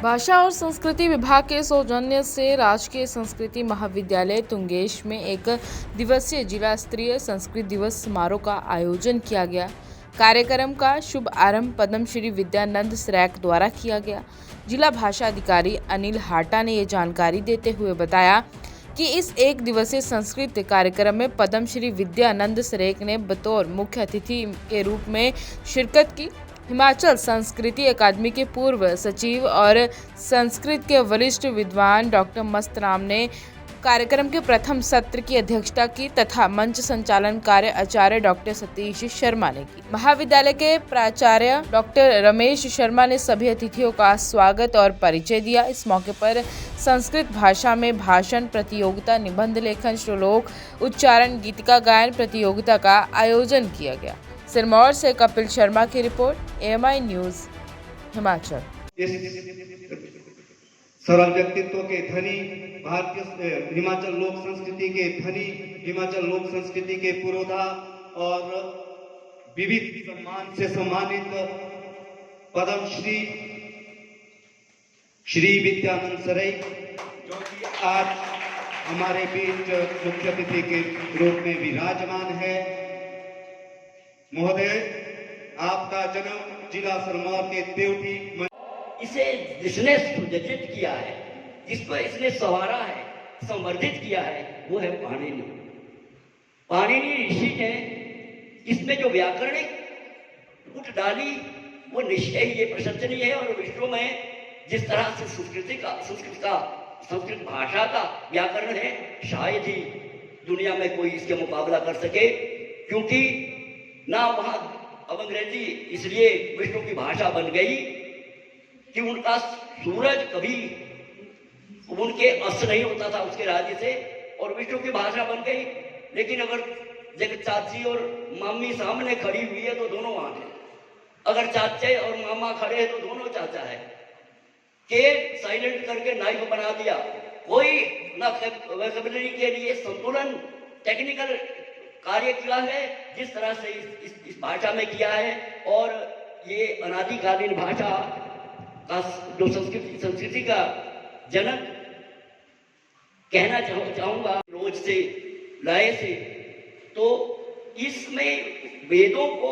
भाषा और संस्कृति विभाग के सौजन्य से राजकीय संस्कृति महाविद्यालय तुंगेश में एक दिवसीय जिला स्तरीय संस्कृत दिवस समारोह का आयोजन किया गया। कार्यक्रम का शुभ आरंभ पद्मश्री विद्यानंद स्रैक द्वारा किया गया। जिला भाषा अधिकारी अनिल हाटा ने ये जानकारी देते हुए बताया कि इस एक दिवसीय संस्कृत कार्यक्रम में पद्मश्री विद्यानंद स्रैक ने बतौर मुख्य अतिथि के रूप में शिरकत की। हिमाचल संस्कृति अकादमी के पूर्व सचिव और संस्कृत के वरिष्ठ विद्वान डॉक्टर मस्तराम ने कार्यक्रम के प्रथम सत्र की अध्यक्षता की तथा मंच संचालन कार्य आचार्य डॉक्टर सतीश शर्मा ने की। महाविद्यालय के प्राचार्य डॉक्टर रमेश शर्मा ने सभी अतिथियों का स्वागत और परिचय दिया। इस मौके पर संस्कृत भाषा में भाषण प्रतियोगिता, निबंध लेखन, श्लोक उच्चारण, गीतिका गायन प्रतियोगिता का आयोजन किया गया। सिरमौर से कपिल शर्मा की रिपोर्ट, AMI न्यूज़, हिमाचल। सरल व्यक्तित्व के धनी भारतीय हिमाचल लोक संस्कृति के धनी, हिमाचल लोक संस्कृति के पुरोधा और विविध सम्मान से सम्मानित पद्मश्री श्री विद्यानंद स्रैक, जो कि आज हमारे बीच मुख्य अतिथि के रूप में विराजमान है। महोदय, आपका जन्म जिला सिरमौर के देवठी। इसे जिसने सुजजित किया है, जिसको इसने संवारा है, संवर्धित किया है, वो है पाणिनि। पाणिनि ऋषि ने इसमें जो व्याकरणिक उठ डाली वो निश्चय ही ये प्रशंसनीय है। और विश्व में जिस तरह से संस्कृत भाषा का व्याकरण है, शायद ही दुनिया में कोई इसके मुकाबला कर सके, क्योंकि ना वहां अब अंग्रेजी इसलिए विष्णु की भाषा बन गई कि उनका सूरज कभी उनके अस्त नहीं होता था उसके राज्य से, और विष्णु की भाषा बन गई। लेकिन अगर जब चाची और मामी सामने खड़ी हुई है तो दोनों वहां है, अगर चाचे और मामा खड़े हैं तो दोनों चाचा है। के साइलेंट करके नाई को बना दिया। कोई ना वोकैबुलरी के लिए संतुलन टेक्निकल कार्य किया है जिस तरह से इस भाषा में किया है। और ये अनादिकालीन भाषा का जो संस्कृति का जनक कहना चाहूंगा रोज से लय से। तो इसमें वेदों को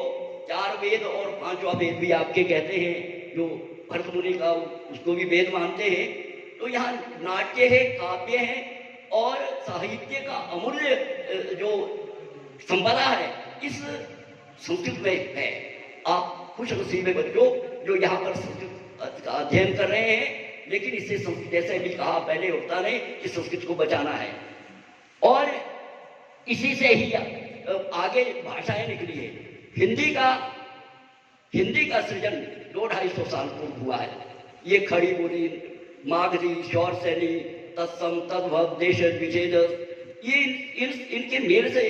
4 वेद और 5वां वेद भी आपके कहते हैं, जो भरत मुनि का उसको भी वेद मानते हैं। तो यहाँ नाट्य है, काव्य है और साहित्य का अमूल्य जो संपदा है इस संस्कृत में है। आप खुश नसीब है बच्चों जो यहाँ पर संस्कृत का अध्ययन कर रहे हैं। लेकिन इससे जैसे भी कहा पहले होता नहीं कि संस्कृत को बचाना है, और इसी से ही आगे भाषाएं निकली है। हिंदी का सृजन 200-250 साल पूर्व हुआ है। ये खड़ी बोली, मागधी, शौर शैली, तत्सम, तद्भव, देश विच्छेद, ये इनके मेल से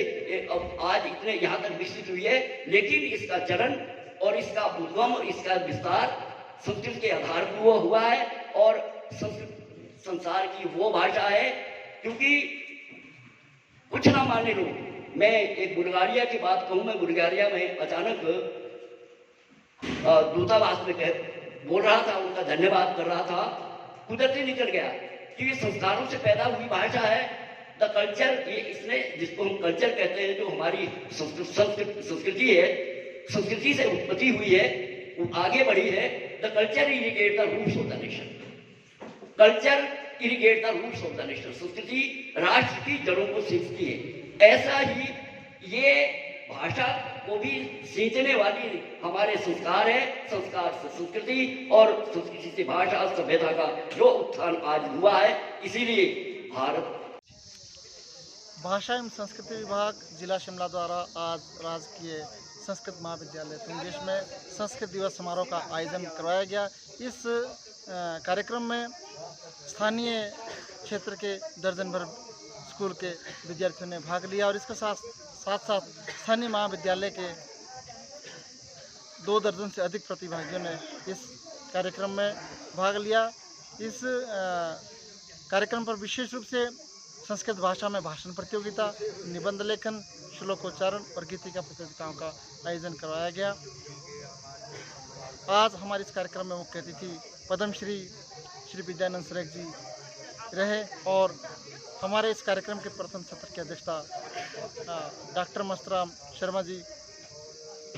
अब आज इतने यहाँ तक विकसित हुई है। लेकिन इसका चरण और इसका उद्गम और इसका विस्तार संस्कृत के आधार पर हुआ है। और संस्कृत संसार की वो भाषा है, क्योंकि कुछ ना माने लो, मैं एक बुल्गारिया की बात कहूँ। मैं बुल्गारिया में अचानक दूतावास में बोल रहा था, उनका धन्यवाद कर रहा था, कुदरती निकल गया कि ये संस्कारों से पैदा हुई भाषा है। द कल्चर, ये इसने जिसको हम कल्चर कहते हैं, जो हमारी संस्कृति है, संस्कृति से उत्पत्ति हुई है, वो आगे बढ़ी है। The culture irrigate the roots of the nation. Culture irrigate the roots of the nation. संस्कृति राष्ट्र की जड़ों को सींचती है। ऐसा ही ये भाषा को भी सींचने वाली हमारे संस्कार है। संस्कार से संस्कृति और संस्कृति से भाषा, सभ्यता का जो उत्थान आज हुआ है। इसीलिए भारत भाषा एवं संस्कृति विभाग जिला शिमला द्वारा आज राजकीय संस्कृत महाविद्यालय तुंगेश में संस्कृत दिवस समारोह का आयोजन करवाया गया। इस कार्यक्रम में स्थानीय क्षेत्र के दर्जन भर स्कूल के विद्यार्थियों ने भाग लिया, और इसके साथ साथ स्थानीय महाविद्यालय के 2 दर्जन से अधिक प्रतिभागियों ने इस कार्यक्रम में भाग लिया। इस कार्यक्रम पर विशेष रूप से संस्कृत भाषा में भाषण प्रतियोगिता, निबंध लेखन, श्लोकोच्चारण और गीतिका प्रतियोगिताओं का आयोजन करवाया गया। आज हमारे इस कार्यक्रम में मुख्य अतिथि पद्मश्री श्री विद्यानंद सरेख जी रहे। और हमारे इस कार्यक्रम के प्रथम सत्र की अध्यक्षता डॉक्टर मस्तराम शर्मा जी,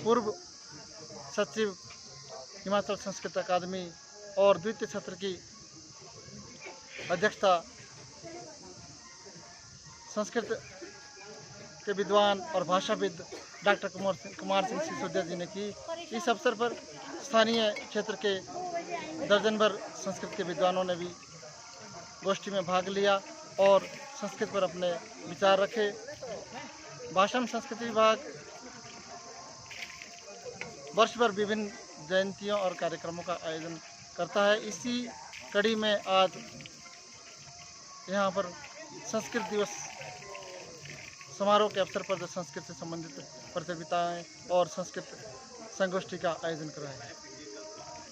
पूर्व सचिव हिमाचल संस्कृत अकादमी, और द्वितीय सत्र की अध्यक्षता संस्कृत के विद्वान और भाषाविद डॉक्टर कुमार सिंह सिसोदिया जी ने की। इस अवसर पर स्थानीय क्षेत्र के दर्जन भर संस्कृत के विद्वानों ने भी गोष्ठी में भाग लिया और संस्कृत पर अपने विचार रखे। भाषा एवं संस्कृति विभाग वर्ष भर विभिन्न जयंतियों और कार्यक्रमों का आयोजन करता है। इसी कड़ी में आज यहाँ पर संस्कृत दिवस समारोह के अवसर पर संस्कृत से संबंधित प्रतियोगिताएं और संस्कृत संगोष्ठी का आयोजन करवाया है।